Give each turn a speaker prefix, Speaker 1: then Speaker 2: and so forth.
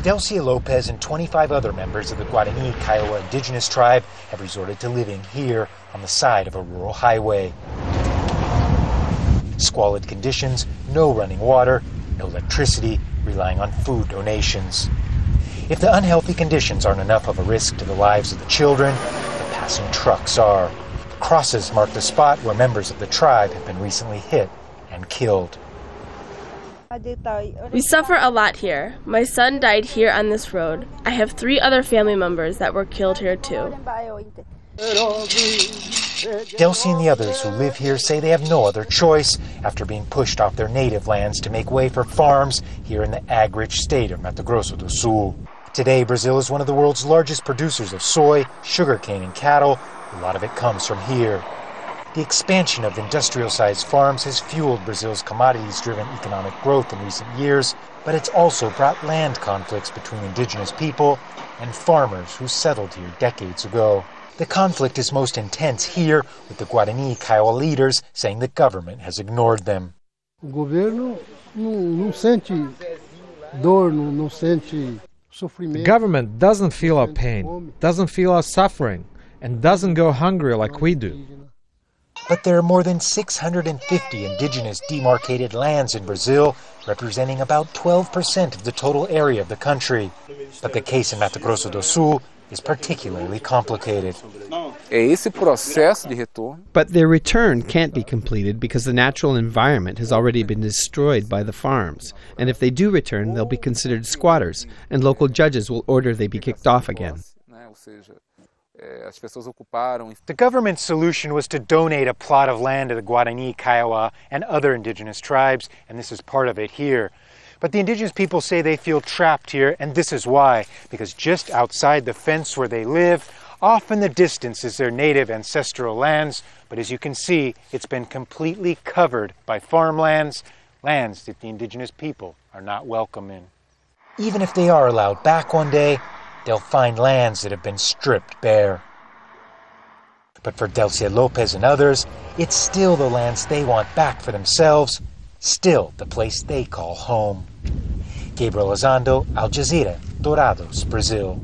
Speaker 1: DELCIA Lopez and 25 other members of the Guarani-Kaiowha indigenous tribe have resorted to living here on the side of a rural highway. Squalid conditions, no running water, no electricity, relying on food donations. If the unhealthy conditions aren't enough of a risk to the lives of the children, the passing trucks are. Crosses mark the spot where members of the tribe have been recently hit and killed.
Speaker 2: We suffer a lot here. My son died here on this road. I have 3 other family members that were killed here too.
Speaker 1: DELCIA and the others who live here say they have no other choice after being pushed off their native lands to make way for farms here in the ag-rich state of Mato Grosso do Sul. Today, Brazil is one of the world's largest producers of soy, sugarcane, and cattle. A lot of it comes from here. The expansion of industrial-sized farms has fueled Brazil's commodities-driven economic growth in recent years, but it's also brought land conflicts between indigenous people and farmers who settled here decades ago. The conflict is most intense here, with the Guarani-Kaiowha leaders saying the government has ignored them.
Speaker 3: The
Speaker 4: government doesn't feel our pain, doesn't feel our suffering, and doesn't go hungry like we do.
Speaker 1: But there are more than 650 indigenous demarcated lands in Brazil, representing about 12% of the total area of the country. But the case in Mato Grosso do Sul is particularly complicated.
Speaker 5: But their return can't be completed because the natural environment has already been destroyed by the farms. And if they do return, they'll be considered squatters, and local judges will order they be kicked off again.
Speaker 1: The government's solution was to donate a plot of land to the Guarani-Kaiowha and other indigenous tribes, and this is part of it here. But the indigenous people say they feel trapped here, and this is why. Because just outside the fence where they live, off in the distance is their native ancestral lands, but as you can see, it's been completely covered by farmlands, lands that the indigenous people are not welcome in. Even if they are allowed back one day, they'll find lands that have been stripped bare. But for DELCIA Lopez and others, it's still the lands they want back for themselves, still the place they call home. Gabriel Elizondo, Al Jazeera, Dourados, Brazil.